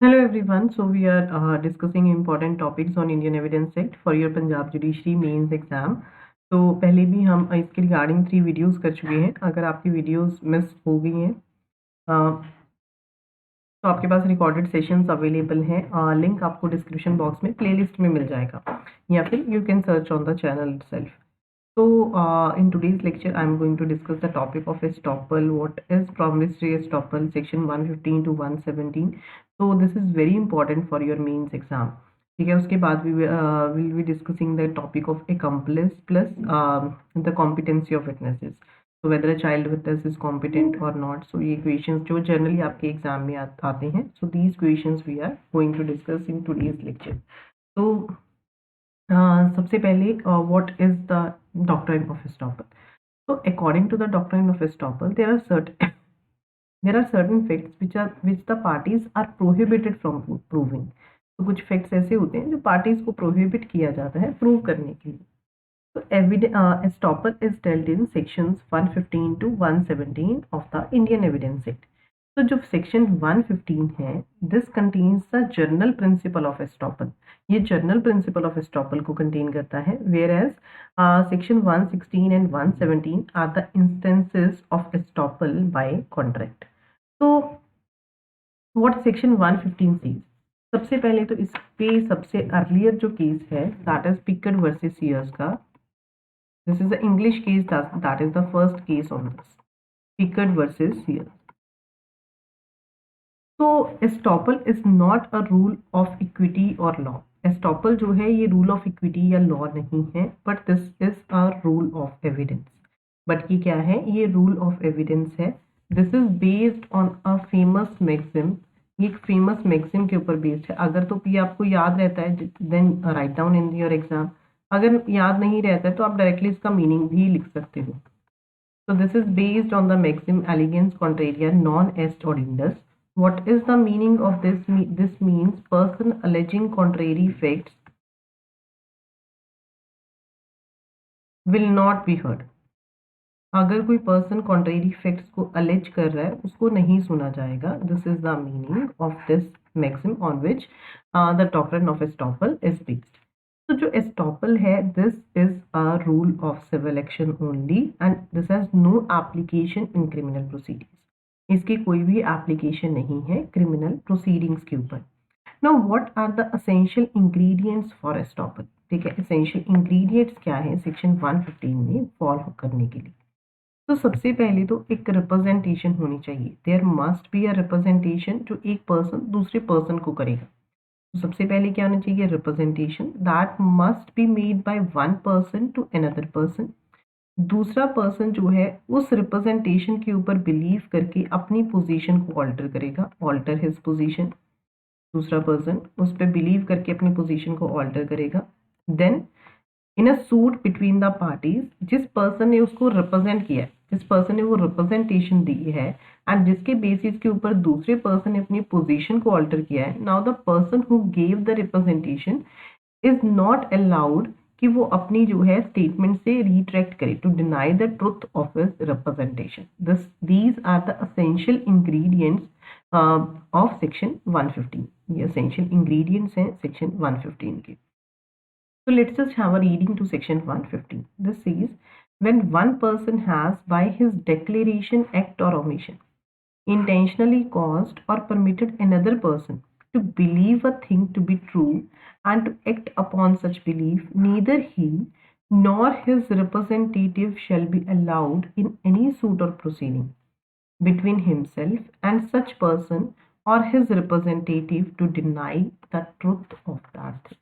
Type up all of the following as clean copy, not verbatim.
Hello everyone. So we are discussing important topics on Indian Evidence Act for your Punjab Judiciary Mains exam. तो पहले भी हम इसके regarding 3 videos कर चुके हैं. अगर आपकी वीडियोस मिस हो गई हैं तो आपके पास रिकॉर्डेड सेशंस अवेलेबल हैं. लिंक आपको डिस्क्रिप्शन बॉक्स में प्लेलिस्ट में मिल जाएगा या फिर you can search on the channel itself. So, in today's lecture, I am going to discuss the topic of estoppel. What is promissory estoppel? Section 115 to 117. So, this is very important for your mains exam. ठीक है. उसके बाद we will be discussing the topic of accomplice plus the competency of witnesses. So, whether a child witness is competent or not. So, ये questions जो generally आपके exam में आते हैं. So, these questions we are going to discuss in today's lecture. So, सबसे पहले what is the doctrine of estoppel? So according to the doctrine of estoppel, there are certain facts which the parties are prohibited from proving. तो कुछ facts ऐसे होते हैं जो parties को prohibit किया जाता है prove करने के लिए. So estoppel is dealt in sections 115 to 117 of the Indian Evidence Act. तो जो सेक्शन 115 है, this contains the general principle of estoppel. ये जनरल प्रिंसिपल ऑफ एस्टॉपल को कंटेन करता है, whereas section 116 and 117 are the instances of estoppel by contract. तो what section 115 says? सबसे पहले तो इस पे सबसे अर्लियर जो केस है that is Pickard versus Sears का. This is the English case, that is the first case on this, Pickard versus Sears. तो estoppel is not a rule of equity और लॉ. एस्टॉपल जो है ये rule of equity या law नहीं है, but this is a rule of evidence. But ये क्या है? ये रूल ऑफ एविडेंस है. This is based on a famous maxim. ये एक फेमस मैक्सिम के ऊपर बेस्ड है. अगर तो ये आपको याद रहता है then write down in your exam. अगर याद नहीं रहता है तो आप डायरेक्टली इसका मीनिंग भी लिख सकते हो. So this is based on the maxim elegans contraria non est audendus. What is the meaning of this? This means person alleging contrary facts will not be heard. अगर कोई पर्सन कॉन्ट्रेरी फैक्ट्स को allege कर रहा है उसको नहीं सुना जाएगा. This is the meaning of this maxim on which the doctrine of estoppel is based. तो जो एस्टॉपल है this is a rule of civil action only and this has no application in criminal proceedings. इसकी कोई भी application नहीं है criminal proceedings के ऊपर. Now what are the essential ingredients for estoppel? ठीक है, एसेंशियल इंग्रेडिएंट्स क्या है सेक्शन 115 में फॉलो करने के लिए? तो सबसे पहले तो एक रिप्रेजेंटेशन होनी चाहिए. There must be a representation जो एक पर्सन दूसरे पर्सन को करेगा. तो सबसे पहले क्या होना चाहिए? Representation that must be made by one person to another person. दूसरा पर्सन जो है उस रिप्रेजेंटेशन के ऊपर बिलीव करके अपनी पोजीशन को ऑल्टर करेगा, ऑल्टर हिज पोजीशन. दूसरा पर्सन उस पर बिलीव करके अपनी पोजीशन को ऑल्टर करेगा. Then in a suit between the parties, जिस पर्सन ने उसको रिप्रेजेंट किया है, जिस पर्सन ने वो रिप्रेजेंटेशन दी है एंड जिसके बेसिस के ऊपर दूसरे पर्सन ने अपनी पोजीशन को ऑल्टर किया है, now the person who gave the representation is not allowed कि वो अपनी जो है स्टेटमेंट से रिट्रैक्ट करे to deny the truth of his representation. These are the essential ingredients of section 115. ये एसेंशियल इंग्रेडिएंट्स हैं सेक्शन 115 के. So let's just have a reading to section 115. This says, when one person has by his declaration, act or omission intentionally caused or permitted another person to believe a thing to be true and to act upon such belief, neither he nor his representative shall be allowed in any suit or proceeding between himself and such person or his representative to deny the truth of that thing.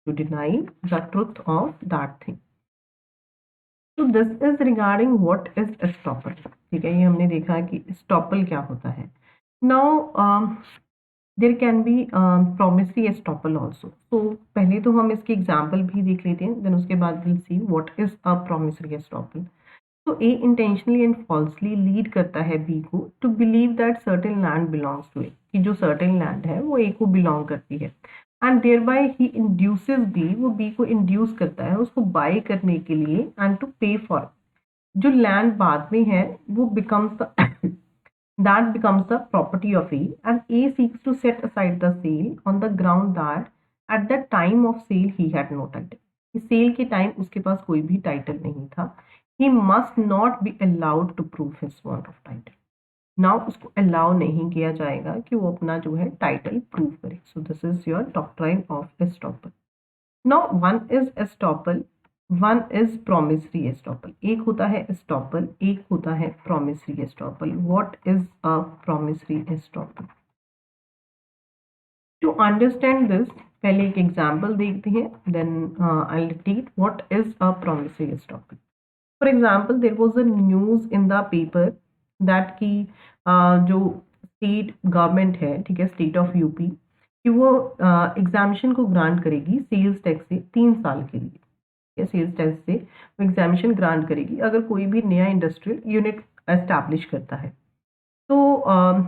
To deny the truth of that thing. So this is regarding what is estoppel. ठीक है, ये हमने देखा कि estoppel क्या होता है. Now there can be promissory estoppel also. So पहले तो हम इसके एग्जाम्पल भी देख लेते हैं, then उसके बाद we'll see what is a promissory estoppel. तो A intentionally and falsely lead करता है B को to believe that certain land belongs to A, कि जो certain land है वो A को belong करती है. And thereby he induces B, वो बी को इंड्यूस करता है उसको बाय करने के लिए एंड टू पे फॉर. जो लैंड बाद में है वो becomes the that becomes the property of A, and A seeks to set aside the sale on the ground that at the time of sale he had no title. Sale के time उसके पास कोई भी title नहीं था. He must not be allowed to prove his want of title. Now उसको allow नहीं किया जाएगा कि वो अपना जो है टाइटल प्रूव करे. So this is your doctrine of estoppel. Now one is estoppel, one is promissory estoppel. एक होता है एस्टॉपल, एक होता है promissory estoppel. What is a promissory estoppel? To understand this पहले एक एग्जांपल देखते हैं, then I will repeat what is a promissory estoppel. For example there was a news in the paper that की जो state government है, ठीक है, state of UP, कि वो एग्जामिशन को ग्रांट करेगी सेल्स टैक्स से 3 साल के लिए. या सेल्स टैक्स से वो एग्जामिशन ग्रांट करेगी अगर कोई भी नया इंडस्ट्रियल यूनिट एस्टैब्लिश करता है. तो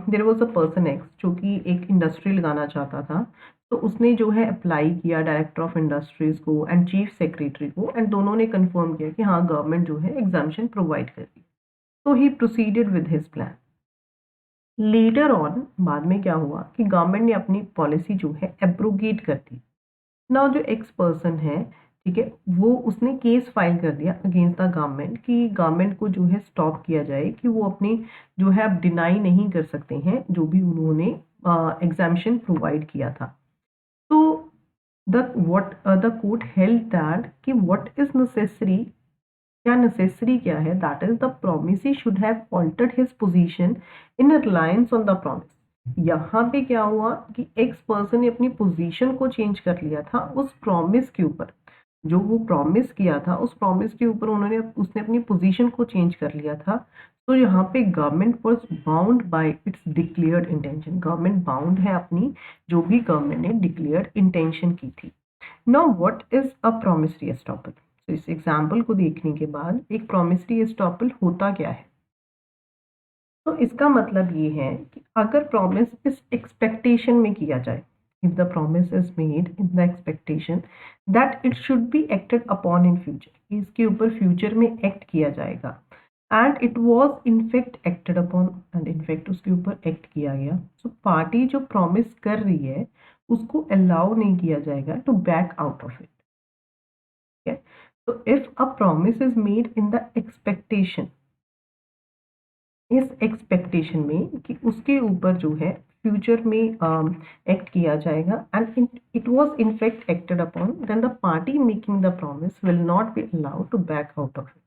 there was a person X जो कि एक इंडस्ट्री लगाना चाहता था. तो उसने जो है अप्लाई किया डायरेक्टर ऑफ इंडस्ट्रीज को एंड चीफ सेक्रेटरी को, एंड दोनों ने कंफर्म किया कि हाँ गवर्नमेंट जो है एग्जामिशन प्रोवाइड कर रही है. तो he proceeded with his plan. Later on बाद में क्या हुआ कि गवर्नमेंट ने अपनी पॉलिसी जो है एब्रोगेट कर दी. नाउ जो एक्स पर्सन है, ठीक है, वो उसने केस फाइल कर दिया अगेंस्ट द गवर्नमेंट कि गवर्नमेंट को जो है स्टॉप किया जाए कि वो अपनी जो है अब डिनाई नहीं कर सकते हैं जो भी उन्होंने एग्जामिशन प्रोवाइड किया था. तो द कोर्ट हेल्ड दैट कि व्हाट इज नेसेसरी, क्या नेसेसरी क्या है, that is the promisee should have altered his position in reliance on the promise. यहाँ पे क्या हुआ कि एक्स पर्सन ने अपनी पोजीशन को चेंज कर लिया था उस प्रॉमिस के ऊपर. जो वो प्रॉमिस किया था उस प्रॉमिस के ऊपर उसने अपनी पोजीशन को चेंज कर लिया था. तो यहाँ पे government was bound by it's declared intention. Government bound है अपनी जो भी गवर्नमेंट ने डिक्लेयर्ड इंटेंशन की थी. Now what is a promissory estoppel? तो इस एग्जाम्पल को देखने के बाद एक प्रॉमिसरी एस्टॉपल होता क्या है? तो इसका मतलब ये है कि अगर प्रॉमिस इस एक्सपेक्टेशन में किया जाए, if the promise is made in the expectation that it should be acted upon in future, इसके ऊपर फ्यूचर में एक्ट किया जाएगा, and it was in fact acted upon, and in fact उसके ऊपर एक्ट किया गया. सो पार्टी जो प्रॉमिस कर रही है उसको अलाउ नहीं किया जाएगा to back out of it. ठीक है. तो if a promise is made in the expectation, इस एक्सपेक्टेशन में कि उसके ऊपर जो है फ्यूचर में एक्ट किया जाएगा, and it was in fact acted upon, then the party making the promise will not be allowed to back out of it.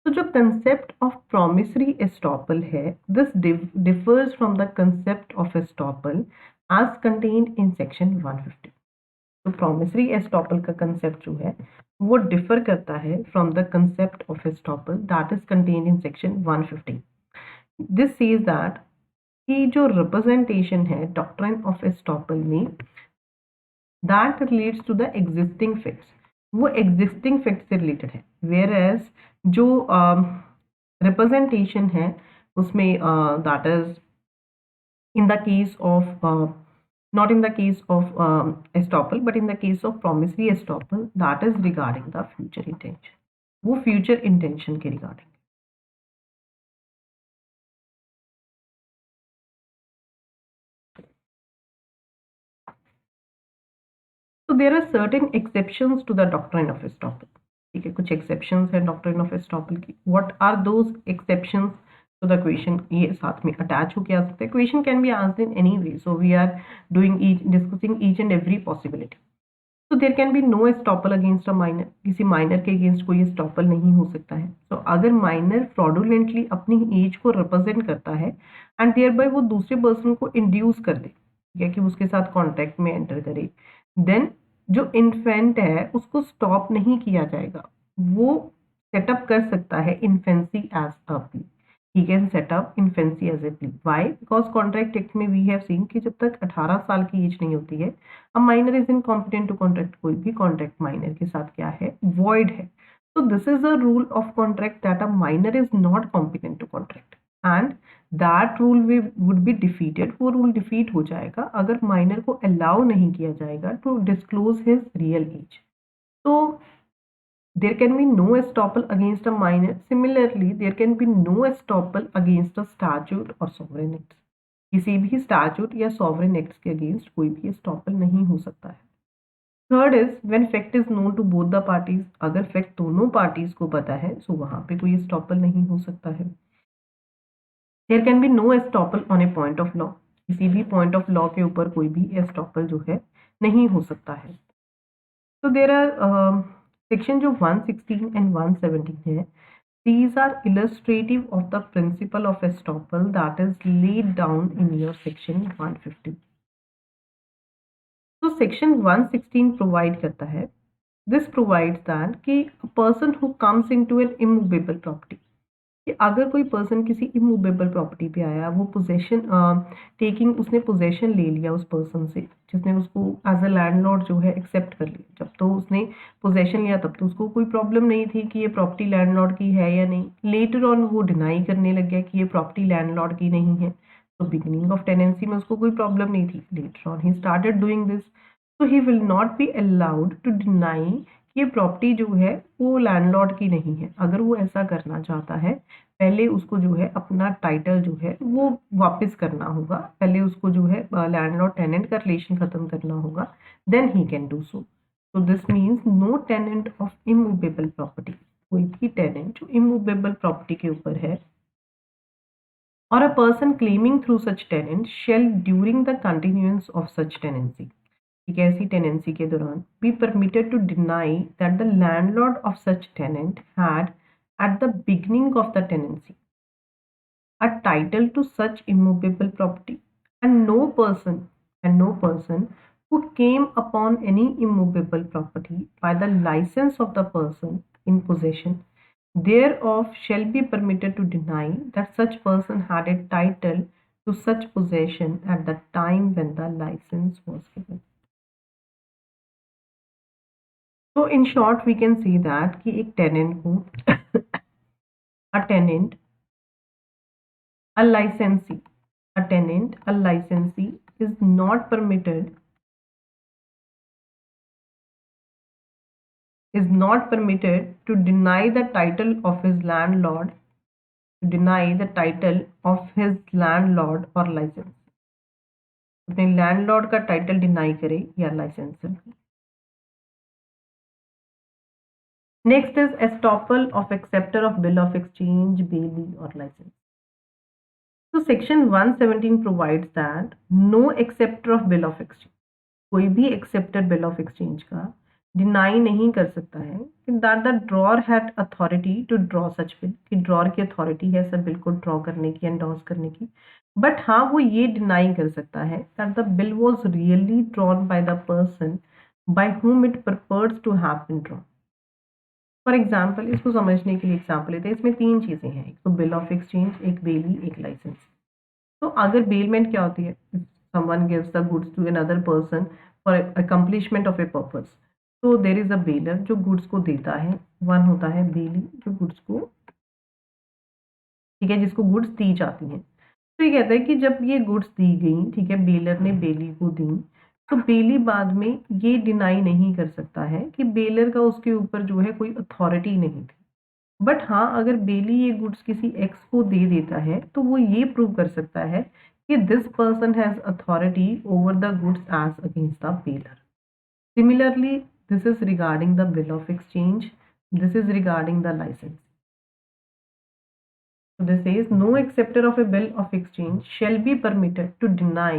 तो जो कंसेप्ट ऑफ प्रॉमिसरी एस्टॉपल है, this differs from the concept of estoppel as contained in section 150. तो promissory estoppel का concept जो है वो differ करता है from the concept of estoppel that is contained in section 150. This says that कि जो रिप्रेजेंटेशन है डॉक्ट्रिन ऑफ एस्टॉपल में, that relates to the existing facts, वो एग्जिस्टिंग फैक्ट से रिलेटेड है. वेयर एज जो रिप्रेजेंटेशन है उसमें that is in the case of not in the case of estoppel but in the case of promissory estoppel that is regarding the future intention. वो future intention के regarding. So there are certain exceptions to the doctrine of estoppel. ठीक है, कुछ exceptions है doctrine of estoppel की. What are those exceptions? So the question ये साथ में attach होके आ सकता है. Question can be asked in any way. So we are discussing each and every possibility. तो there can be no estoppel against a minor. किसी minor के against कोई एस्टॉपल नहीं हो सकता है. तो अगर माइनर फ्रॉडुलेंटली अपनी एज को रिप्रेजेंट करता है एंड देयर बाय वो दूसरे पर्सन को इंड्यूस कर दे, ठीक है, कि उसके साथ कॉन्ट्रैक्ट में एंटर करे, देन जो इन्फेंट है उसको स्टॉप नहीं किया जाएगा. वो सेटअप कर सकता है infancy as a plea. he can set up infancy as a plea. Why? Because contract act में we have seen कि जब तक 18 साल की एज नहीं होती है a minor is incompetent to contract. कोई भी contract minor के साथ क्या है, void है. So this is a rule of contract that a minor is not competent to contract and that rule would be defeated. वो rule defeat हो जाएगा अगर minor को allow नहीं किया जाएगा to disclose his real age. तो There can be no estoppel against a minor. Similarly, there can be no estoppel against a statute or sovereign acts. किसी भी statute या sovereign acts के against कोई भी estoppel नहीं हो सकता है. Third is when fact is known to both the parties. अगर fact दोनों parties को पता है so वहाँ पे कोई estoppel नहीं हो सकता है. There can be no estoppel on a point of law. किसी भी point of law के ऊपर कोई भी estoppel जो है नहीं हो सकता है. So there are section जो 116 and 117 है, these are illustrative of the principle of estoppel that is laid down in your section 150. तो section 116 provide करता है, this provides that कि a person who comes into an immovable property, कि अगर कोई person किसी इमूवेबल प्रॉपर्टी पे आया, वो पोजेशन टेकिंग, उसने पोजेशन ले लिया उस पर्सन से जिसने उसको एज अ लैंडलॉर्ड जो है एक्सेप्ट कर लिया. जब तो उसने पोजेशन लिया तब तो उसको कोई प्रॉब्लम नहीं थी कि ये प्रॉपर्टी लैंडलॉर्ड की है या नहीं. लेटर ऑन वो डिनाई करने लग गया कि ये प्रॉपर्टी लैंडलॉर्ड की नहीं है. तो बिगिनिंग ऑफ टेनेंसी में उसको कोई प्रॉब्लम नहीं थी. Later on he started doing this, तो he will not be allowed to deny ये प्रॉपर्टी जो है वो लैंडलॉर्ड की नहीं है. अगर वो ऐसा करना चाहता है, पहले उसको जो है अपना टाइटल जो है वो वापस करना होगा. पहले उसको जो है लैंडलॉर्ड टेनेंट का रिलेशन खत्म करना होगा, then he can do so. So this means no tenant of immovable property, कोई भी टेनेंट जो इमूवेबल प्रॉपर्टी के ऊपर है, और a person claiming through such tenant shall during the continuance of such tenancy, एक ऐसी टेनेंसी के दौरान be permitted to deny that the landlord of such tenant had at the beginning of the tenancy a title to such immovable property, and no person who came upon any immovable property by the license of the person in possession thereof shall be permitted to deny that such person had a title to such possession at the time when the license was given. So in short we can see that कि एक tenant को a tenant a licensee is not permitted to deny the title of his landlord or license. अपने landlord का title deny करे या licence. Next is estoppel of acceptor of bill of exchange, bailey or license. So section 117 provides that no acceptor of bill of exchange, कोई भी acceptor bill of exchange का deny नहीं कर सकता है कि that the drawer had authority to draw such bill, कि drawer की अथॉरिटी है सब बिल को ड्रॉ करने की, एंडोर्स करने की. बट हाँ वो ये डिनाई कर सकता है that the bill was really drawn by the person by whom it purports to have been drawn. For example, इसको समझने के लिए एग्जाम्पल लेते हैं. इसमें तीन चीज़ें हैं, एक तो बिल ऑफ एक्सचेंज, एक बेली, एक लाइसेंस. तो अगर बेलमेंट क्या होती है, someone gives the goods to another person for accomplishment of a purpose, तो देर इज अ बेलर जो गुड्स को देता है, वन होता है बेली जो गुड्स को, ठीक है, जिसको गुड्स दी जाती हैं. तो ये कहता है कि जब ये गुड्स दी गई, ठीक है, बेलर ने बेली को दी, तो बेली बाद में ये डिनाई नहीं कर सकता है कि बेलर का उसके ऊपर जो है कोई अथॉरिटी नहीं थी. बट हाँ अगर बेली ये गुड्स किसी एक्स को दे देता है तो वो ये प्रूव कर सकता है कि this person has authority over the goods as against the bailor. Similarly this is regarding the bill of exchange, this is regarding the licence. So this says no acceptor of a bill of exchange shall be permitted to deny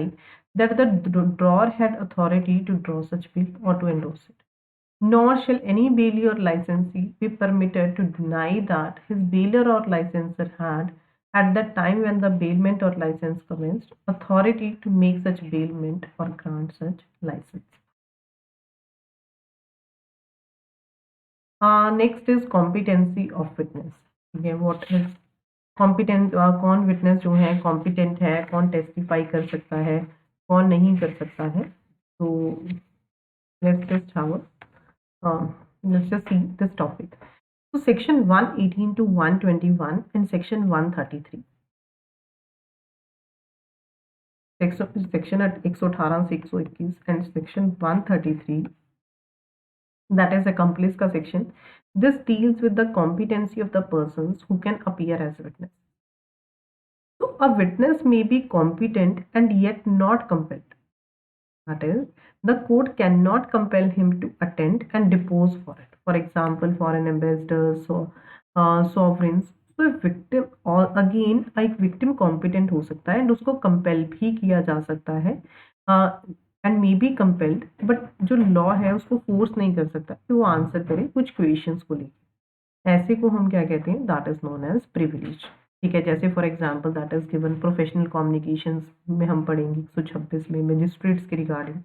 that the drawer had authority to draw such bill or to endorse it. Nor shall any bailey or licensee be permitted to deny that his bailor or licenser had, at the time when the bailment or license commenced, authority to make such bailment or grant such license. Next is competency of witness. Okay, what is competent, कौन witness जो है competent है, कौन testify कर सकता है, कौन नहीं कर सकता है. तो let's just see this topic. तो section 118 to 121 and section 133, section 118 से 121 and section 133 that is accomplice का section. This deals with the competency of the persons who can appear as witness. So a witness may be competent and yet not compelled. That is, the court cannot compel him to attend and depose for it. For example, foreign ambassadors or sovereigns. तो victim और again एक victim competent हो सकता है and उसको compel भी किया जा सकता है and may be compelled, but जो लॉ है उसको फोर्स नहीं कर सकता कि वो आंसर करे कुछ क्वेश्चंस को लेकर। ऐसे को हम क्या कहते हैं, that is known as privilege. ठीक है, जैसे for example that is given professional communications में हम पढ़ेंगे 126 में मजिस्ट्रेट्स के रिगार्डिंग।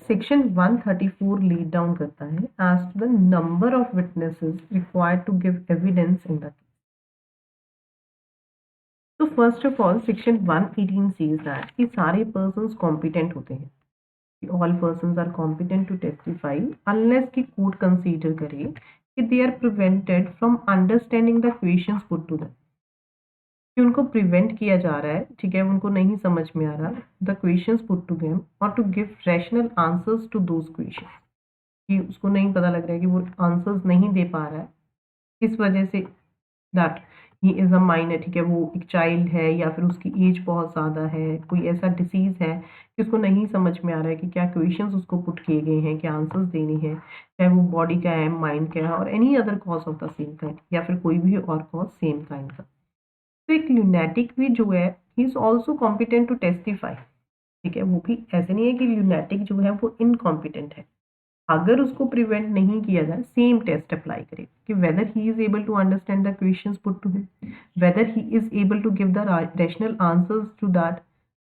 सेक्शन 134 लीड डाउन करता है as to the number of witnesses required to give evidence in the case. तो first of all section 118 says that कि सारे पर्सन्स कॉम्पिटेंट होते हैं, कि all persons are competent to testify unless की court consider करे कि they are prevented from understanding the questions put to them, कि उनको प्रिवेंट किया जा रहा है, ठीक है, उनको नहीं समझ में आ रहा the questions put to them और to give rational answers to those questions, कि उसको नहीं पता लग रहा है कि वो आंसर्स नहीं दे पा रहा है, इस वजह say that he is a minor, ठीक है, वो एक चाइल्ड है या फिर उसकी एज बहुत ज़्यादा है, कोई ऐसा डिसीज़ है कि उसको नहीं समझ में आ रहा है कि क्या क्वेश्चंस उसको पुट किए गए हैं, क्या आंसर्स देने हैं, चाहे वो बॉडी का है, माइंड का है और any other cause of the same kind या फिर कोई भी और कॉज सेम काइंड का। तो एक ल्यूनेटिक भी जो है he is also competent to testify, ठीक है, वो भी ऐसे नहीं है कि ल्यूनेटिक जो है वो इनकॉम्पिटेंट है। अगर उसको प्रिवेंट नहीं किया जाए सेम टेस्ट अप्लाई करे कि whether he is able to understand the questions put to him, whether he is able to give the rational answers to that.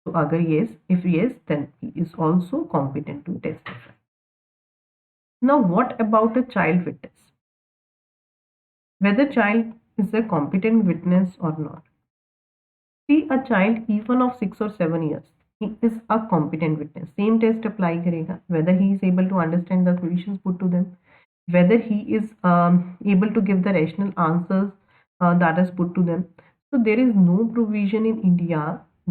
तो अगर yes, if yes then he is also competent to testify. Now what about a child witness, whether child is a competent witness और not. See a child even of 6 or 7 years, he is a competent witness. Same test apply करेगा, whether he is able to understand the questions put to them, whether he is able to give the rational answers that is put to them. So there is no provision in India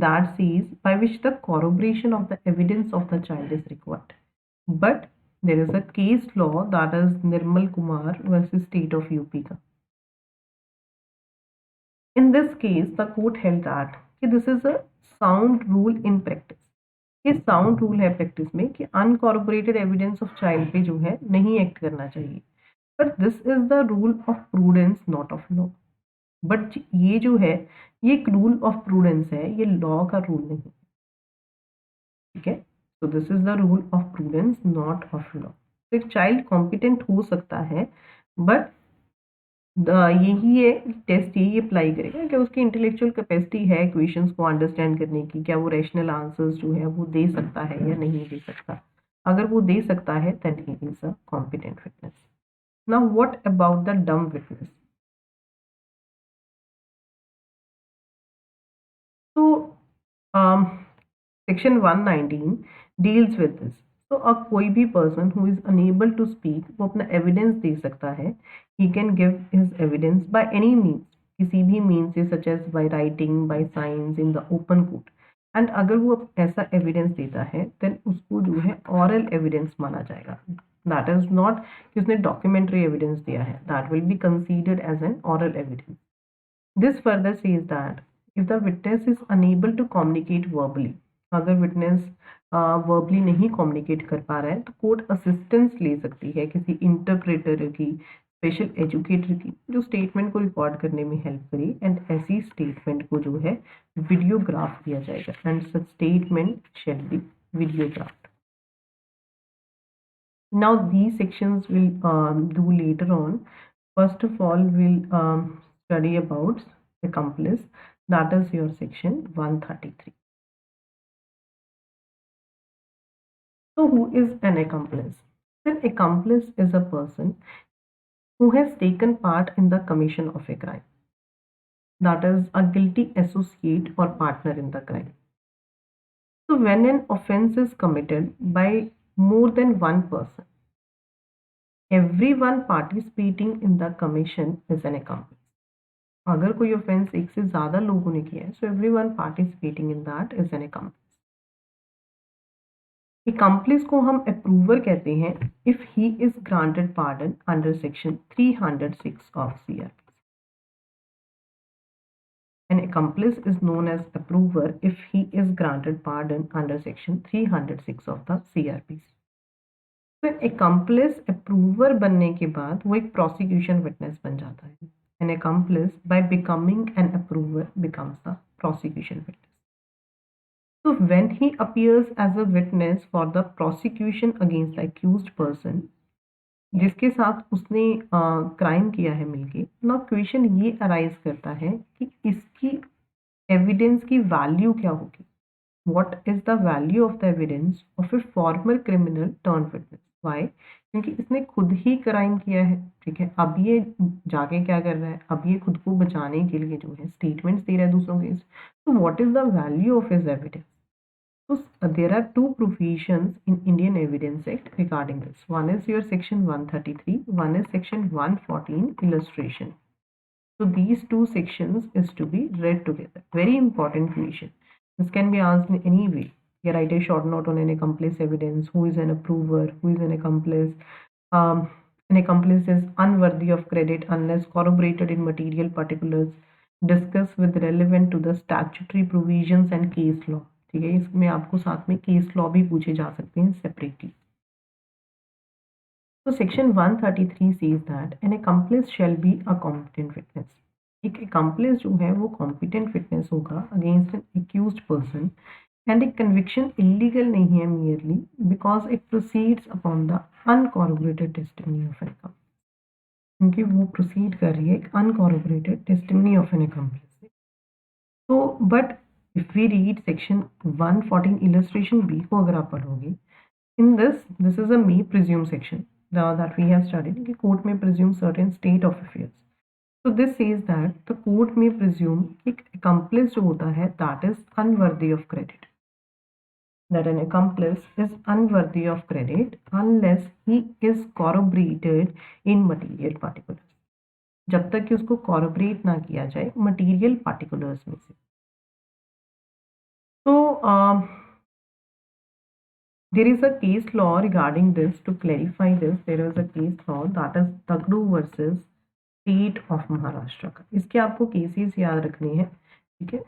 that says by which the corroboration of the evidence of the child is required. But there is a case law that is Nirmal Kumar versus State of UP का. In this case, the court held that कि this is a sound rule in practice. ये sound rule है practice में कि uncorroborated evidence of child पे जो है नहीं act करना चाहिए. But this is the rule of prudence, not of law. But ये जो है ये एक rule of prudence है, ये law का rule नहीं, ठीक है. So this is the rule of prudence, not of law. तो एक child competent हो सकता है, but यही है टेस्ट यही अप्लाई करेगा कि उसकी इंटेलेक्चुअल कैपेसिटी है क्वेश्चंस को अंडरस्टैंड करने की, क्या वो रैशनल आंसर्स जो है वो दे सकता है या नहीं दे सकता। अगर वो दे सकता है then he is a competent witness. Now what about the dumb witness. तो सेक्शन 119 डील्स विद दिस। तो अब कोई भी person who is unable to speak वो अपना एविडेंस दे सकता है, he can give his evidence by any means, किसी भी मीन्स से, such as by writing, by signs, in the open court. And अगर वो ऐसा एविडेंस देता है देन उसको जो है ऑरल एविडेंस माना जाएगा। दैट इज नॉट कि उसने डॉक्यूमेंट्री एविडेंस दिया है, that will be considered as an oral evidence. This further says that if the witness is unable to communicate verbally, अगर विटनेस वर्बली नहीं कम्युनिकेट कर पा रहा है तो कोर्ट असिस्टेंस ले सकती है किसी इंटरप्रेटर की, स्पेशल एजुकेटर की, जो स्टेटमेंट को रिकॉर्ड करने में हेल्प करे। एंड ऐसी स्टेटमेंट को जो है वीडियोग्राफ किया जाएगा and such statement shall be videographed. Now these sections will do later on. First of all, we'll study about accomplice. That is your section 133. So who is an accomplice? An accomplice is a person who has taken part in the commission of a crime. That is a guilty associate or partner in the crime. So when an offense is committed by more than one person, everyone participating in the commission is an accomplice. अगर कोई offence एक से ज़्यादा लोगों ने किया है, so everyone participating in that is an accomplice. Accomplice को हम अप्रूवर कहते हैं if he is granted pardon under section 306 of CRPC. An accomplice is known as approver if he is granted pardon under section 306 of the CRPC. फिर accomplice approver बनने के बाद वो एक prosecution witness बन जाता है. An accomplice by becoming an approver becomes the prosecution witness. So when he appears as a witness for the prosecution against the accused person, जिसके साथ उसने क्राइम किया है मिलके, ना क्वेश्चन ये अराइज करता है कि इसकी एविडेंस की वैल्यू क्या होगी. What is the value of the evidence of a former criminal turn witness. Why? क्योंकि इसने खुद ही क्राइम किया है. ठीक है, अब ये जाके क्या कर रहा है, अब ये खुद को बचाने के लिए जो है स्टेटमेंट्स दे रहा है दूसरों के. तो what is the value of his evidence. So there are two provisions in Indian Evidence Act regarding this. One is your section 133, one is section 114 illustration. So these two sections is to be read together. Very important provision. This can be asked in any way. You write a short note on an accomplice evidence. Who is an approver? Who is an accomplice? An accomplice is unworthy of credit unless corroborated in material particulars. Discuss with relevant to the statutory provisions and case law. ठीक है, इसमें आपको साथ में case law भी पूछे जा सकते हैं सेपरेटली. तो section 133 says that an accomplice shall be a competent witness. एक accomplice जो है वो competent witness होगा against an accused person and एक conviction illegal नहीं है merely because it proceeds upon the uncorroborated testimony of an accomplice. क्योंकि वो proceed कर रही है एक uncorroborated testimony of an accomplice. तो but if we read section 114 illustration B को अगर आप पढ़ोगे, in this is a may presume section that we have studied कि court may presume certain state of affairs. So this says that the court may presume एक accomplice जो होता है that is unworthy of credit, that an accomplice is unworthy of credit unless he is corroborated in material particulars. जब तक कि उसको corroborate ना किया जाए material particulars में से. So there is a case law regarding this. To clarify this, there is a case law that is Dagdu versus State of Maharashtra का. इसके आपको केसेस याद रखने हैं. ठीक है,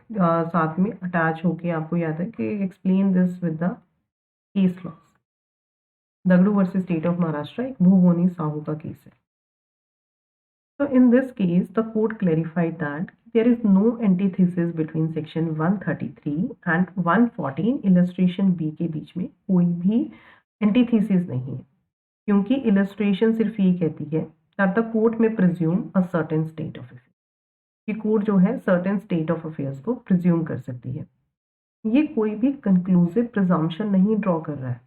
साथ में अटैच होके आपको याद है कि explain this with the case laws. Dagdu versus State of Maharashtra एक भुवनी साहू का केस है. So in this case, the court clarified that there is no antithesis between section 133 and 114 illustration B के बीच में कोई भी antithesis नहीं है, क्योंकि illustration सिर्फ ये कहती है that the court may presume a certain state of affairs. कि कोर्ट जो है certain state of affairs को presume कर सकती है. ये कोई भी conclusive presumption नहीं draw कर रहा है.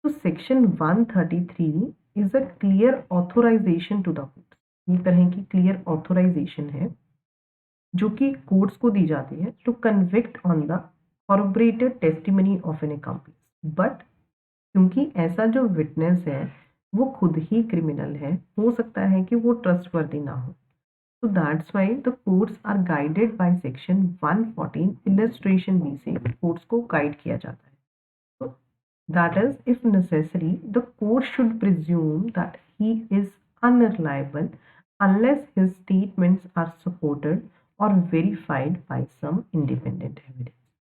तो section 133 is a clear authorization to the court. ये तरह की क्लियर ऑथोराइजेशन है जो कि कोर्ट्स को दी जाती है to convict on the corroborated testimony of an accomplice. But क्योंकि ऐसा जो विटनेस है वो खुद ही क्रिमिनल है, हो सकता है कि वो ट्रस्टवर्दी ना हो. So that's why the courts are guided by section 114 illustration B से कोर्ट्स को गाइड किया जाता है. So that is, if necessary, the court should presume that he is unreliable unless his statements are supported or verified by some independent evidence.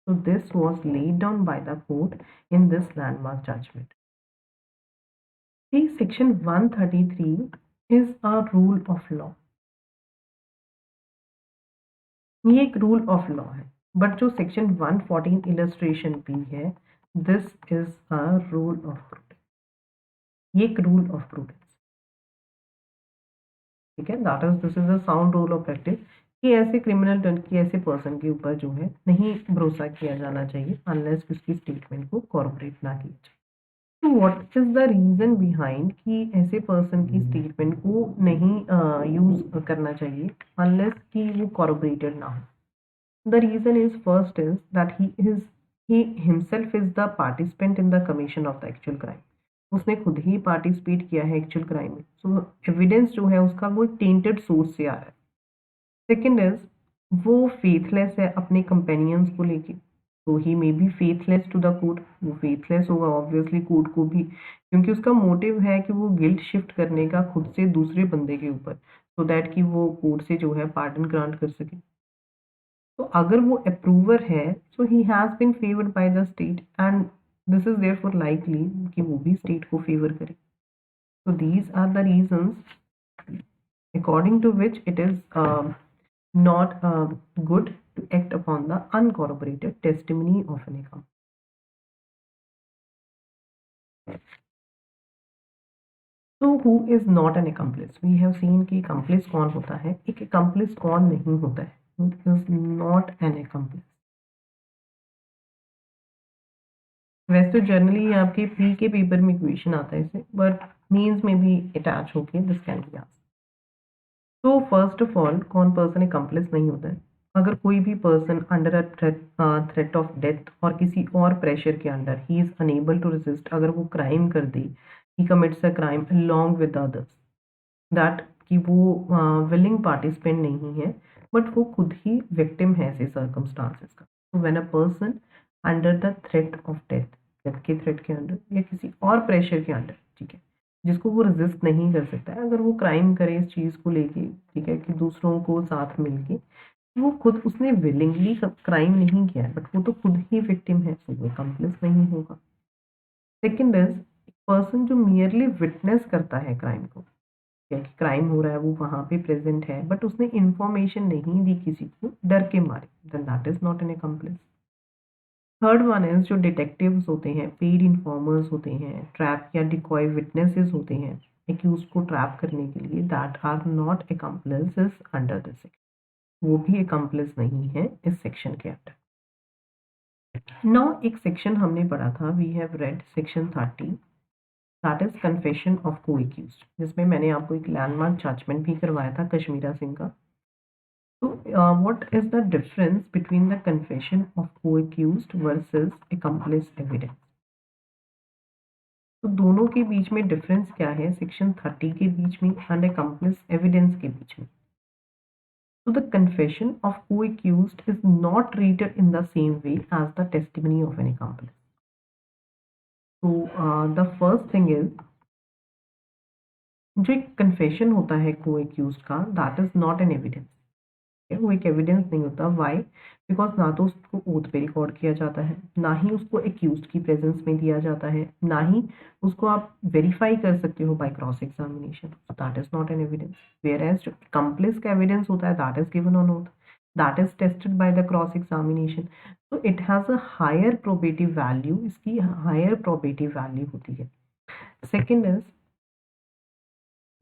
So this was laid down by the court in this landmark judgment. See, section 133 is a rule of law. ये एक rule of law है, but जो section 114 illustration भी है, this is a rule of prudence. ये एक rule of prudence. ठीक है, that is this is a sound rule of practice कि ऐसे क्रिमिनल टर्न की ऐसे पर्सन के ऊपर जो है नहीं भरोसा किया जाना चाहिए अनलेस उसकी स्टेटमेंट को कॉर्पोरेट ना किया जाए. तो what is the reason behind कि ऐसे पर्सन की स्टेटमेंट को नहीं यूज करना चाहिए अनलेस कि वो कॉर्पोरेटेड ना हो. The reason is first is that he himself is the participant in the commission of the actual crime. उसने खुद ही पार्टिसिपेट किया है एक्चुअल क्राइम में. सो एविडेंस जो है उसका वो टेंटेड सोर्स से आ रहा है. सेकेंड इज वो फेथलेस है अपने कंपेनियंस को लेके. तो he may be faithless to the court, वो फेथलेस होगा ऑब्वियसली कोर्ट को भी, क्योंकि उसका मोटिव है कि वो गिल्ट शिफ्ट करने का खुद से दूसरे बंदे के ऊपर, सो दैट कि वो कोर्ट से जो है पार्डन ग्रांट कर सके। तो अगर वो अप्रूवर है, so he has been favoured by the state and this is therefore likely कि वो भी स्टेट को फेवर करे। So these are the reasons according to which it is not good to act upon the uncorroborated testimony of an account. So who is not an accomplice? We have seen कि accomplice कौन होता है, एक accomplice कौन नहीं होता है. It is not an accomplice. वैसे तो जनरली आपके प्री के पेपर में क्वेश्चन आता है इसे, बट मीन्स में भी अटैच होके दिस कैन बी आस्क्ड. तो फर्स्ट ऑफ ऑल कौन पर्सन accomplice नहीं होता है? अगर कोई भी person under a threat of death और किसी और प्रेशर के under he is unable to resist, अगर वो क्राइम कर दे, he commits a crime along with others, that कि वो विलिंग पार्टिसिपेंट नहीं है बट वो खुद ही विक्टिम है ऐसे सर्कमस्टांसेस का. तो when a person under the threat of death, death के थ्रेट के अंडर या किसी और प्रेशर के अंडर, ठीक है, जिसको वो रेजिस्ट नहीं कर सकता है, अगर वो क्राइम करे इस चीज़ को लेके, ठीक है, कि दूसरों को साथ मिलके, वो खुद उसने विलिंगली क्राइम नहीं किया है बट वो तो खुद ही विक्टिम है, तो वो accomplice नहीं होगा. सेकंड इज पर्सन जो मियरली विटनेस करता है क्राइम को, क्या कि क्राइम हो रहा है, वो वहां पे प्रेजेंट है बट उसने इंफॉर्मेशन नहीं दी किसी को डर के मारे, then that is not an accomplice. Third one is जो डिटेक्टिव्स होते हैं, पेड इन्फॉर्मर्स होते हैं, ट्रैप या डिकॉय विटनेसेस होते हैं एक्यूज को ट्रैप करने के लिए, that are not accomplices under this section. वो भी accomplice नहीं है इस सेक्शन के अंडर. नाउ एक सेक्शन हमने पढ़ा था, we have read section 30, that is confession of co-accused, जिसमें मैंने आपको एक लैंडमार्क जजमेंट भी करवाया था कश्मीरा सिंह का. तो what is the difference between the confession of को एक्यूज्ड वर्सेस accomplice एविडेंस. तो दोनों के बीच में डिफरेंस क्या है सेक्शन 30 के बीच में एंड accomplice एविडेंस के बीच में. So the confession of co-accused is not treated in the same way as the testimony of an accomplice. So the first thing is जो एक कन्फेशन होता है co-accused का, that is not an evidence. वो एक evidence नहीं होता. Y? Because ना तो उसको ओथ पे रिकॉर्ड किया जाता है, ना ही उसको एक्यूज्ड की प्रेजेंस में दिया जाता है, ना ही उसको आप वेरीफाई कर सकते हो by cross examination. That is not an evidence. Whereas जो accomplice का एविडेंस होता है, that is given on oath, that is tested by the cross examination. तो it has a higher probative value, इसकी higher probative value होती है. Second is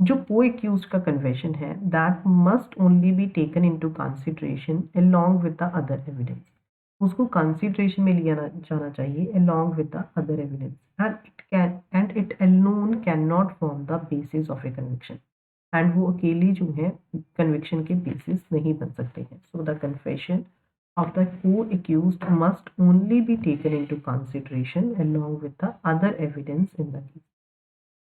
जो को एक्यूज का कन्फेशन है, that must only be taken into consideration along with the other evidence. उसको consideration में लिया जाना चाहिए along with the other evidence, and it alone can not form the basis of A conviction. And वो अकेले जो है कन्विक्शन के बेसिस नहीं बन सकते हैं. So the confession of the co-accused must only be taken into consideration along with the other evidence in the case.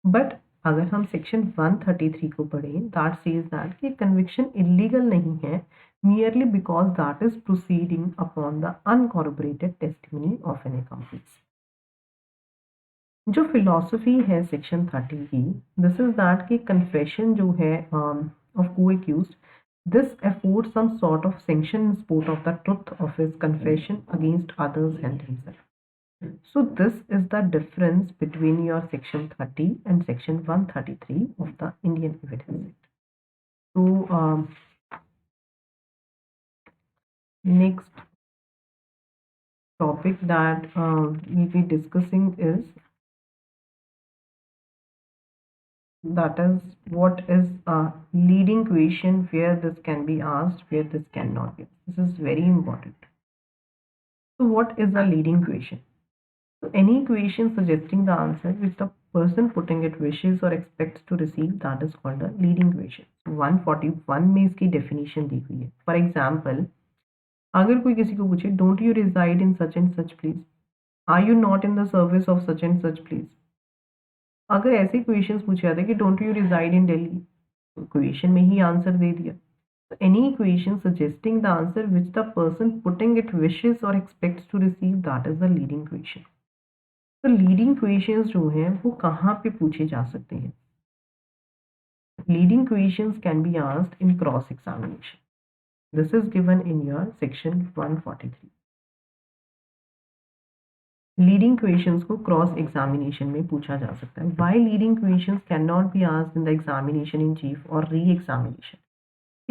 But अगर हम सेक्शन 133 को पढ़ें, दैट सेज दैट कि कन्विक्शन इलीगल नहीं है merely because that is proceeding upon the uncorroborated testimony of an accomplice. जो philosophy है section 30 की, दिस इज दैट कि कन्फेशन जो है ऑफ को accused, this affords some sort of sanction in support of the truth of his confession against others and himself. So this is the difference between your section 30 and section 133 of the Indian Evidence Act. So next topic that we'll be discussing is that is what is a leading question, where this can be asked, where this cannot be. This is very important. So what is a leading question? So any question suggesting the answer which the person putting it wishes or expects to receive, that is called a leading question. So 141 में इसकी definition दी हुई है. For example, अगर कोई किसी को पूछे don't you reside in such and such place, are you not in the service of such and such place, अगर ऐसे क्वेश्चंस पूछे जाते कि डोंट यू रिजाइड इन दिल्ली, तो क्वेश्चन में ही आंसर दे दिया. So any equation suggesting the answer which the person putting it wishes or expects to receive, that is the leading question. तो leading questions जो हैं वो कहाँ पे पूछे जा सकते हैं? Leading questions can be asked in cross examination. This is given in your section 143. Leading questions को क्रॉस एग्जामिनेशन में पूछा जा सकता है. Why leading questions can not be asked in the examination in chief और री एग्जामिनेशन?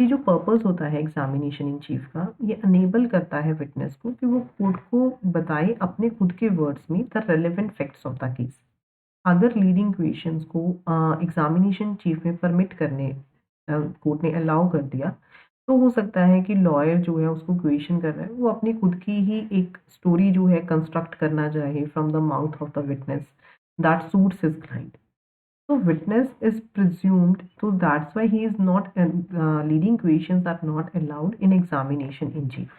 ये जो purpose होता है एग्जामिनेशन इन चीफ का, ये अनेबल करता है विटनेस को कि वो कोर्ट को बताए अपने खुद के वर्ड्स में the relevant facts of the case. अगर लीडिंग क्वेश्चंस को एग्जामिनेशन चीफ में परमिट करने कोर्ट ने अलाउ कर दिया, तो हो सकता है कि लॉयर जो है उसको क्वेश्चन कर रहा है, वो अपनी खुद की ही एक स्टोरी जो है कंस्ट्रक्ट करना चाहे from the mouth of the witness that suits his client. So witness is presumed, so that's why he is not leading questions are not allowed in examination in chief.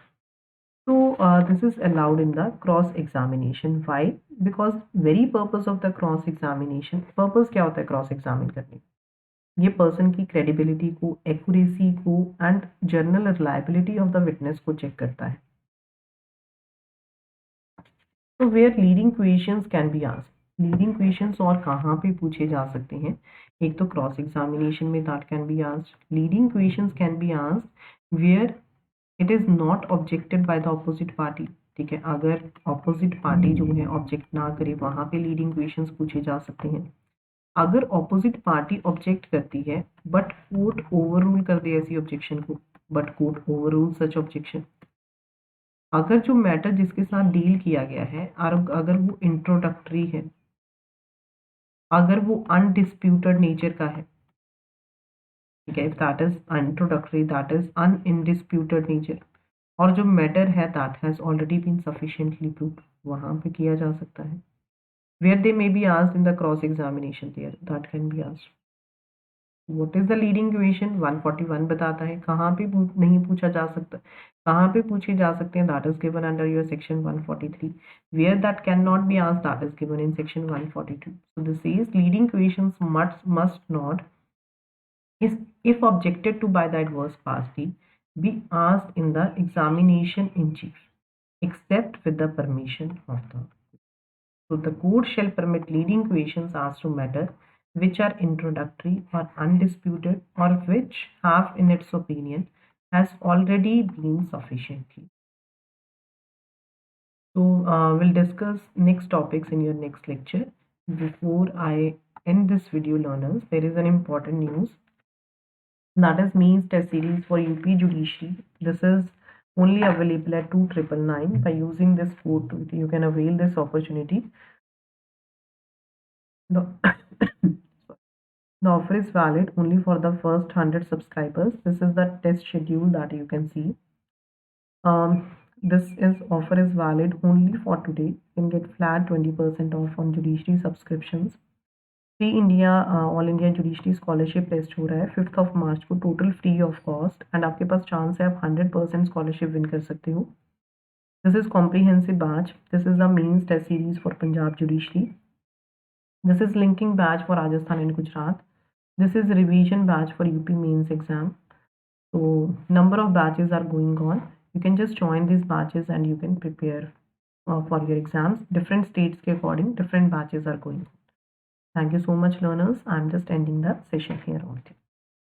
So this is allowed in the cross examination. Why? Because very purpose of the cross examination, purpose क्या होता है cross examine करने? ये person की credibility को, accuracy को and general reliability of the witness को check करता है. So where leading questions can be asked. Leading questions और कहाँ पे पूछे जा सकते हैं? एक तो क्रॉस एग्जामिनेशन में that can be asked. Leading questions can be asked where it is not objected by the opposite party. ठीक है, अगर ऑपोजिट पार्टी जो है ऑब्जेक्ट ना करे, वहाँ पे लीडिंग क्वेश्चंस पूछे जा सकते हैं. अगर ऑपोजिट पार्टी ऑब्जेक्ट करती है बट कोर्ट ओवर रूल कर दे ऐसी ऑब्जेक्शन को, but court over rule such objection. अगर जो मैटर जिसके साथ डील किया गया है अगर वो इंट्रोडक्टरी है, अगर वो अनडिस्प्यूटेड नेचर का है, ठीक है, if that is introductory, that is undisputed nature, और जो मैटर है that has already been sufficiently proved, वहां पे किया जा सकता है. Where they may be asked in the cross examination, there that can be asked. What is the leading question? 141 बताता है कहाँ पे नहीं पूछा जा सकता, कहाँ पे पूछे जा सकते हैं. That is given under your section 143. Where that can not be asked, that is given in section 142. So this is leading questions must not, is if objected to by the adverse party, be asked in the examination in chief except with the permission of the. So the court shall permit leading questions asked to matter which are introductory or undisputed or which have in its opinion has already been sufficiently. So we'll discuss next topics in your next lecture. Before I end this video, learners, there is an important news. That is means test series for UP Judiciary. This is only available at 2999. By using this code, you can avail this opportunity. The offer is valid only for the first 100 subscribers. This is the test schedule that you can see. This offer is valid only for today. You can get flat 20% off on judiciary subscriptions. Free India all India judiciary scholarship test हो रहा है 5th of March को, total free of cost, and आपके पास chance है आप 100% scholarship win कर सकते हो. This is comprehensive batch. This is the mains test series for Punjab judiciary. This is linking batch for Rajasthan and Gujarat. This is revision batch for UP mains exam. So number of batches are going on. You can just join these batches and you can prepare for your exams. Different states ke according different batches are going on. Thank you so much, learners. I'm just ending the session here only.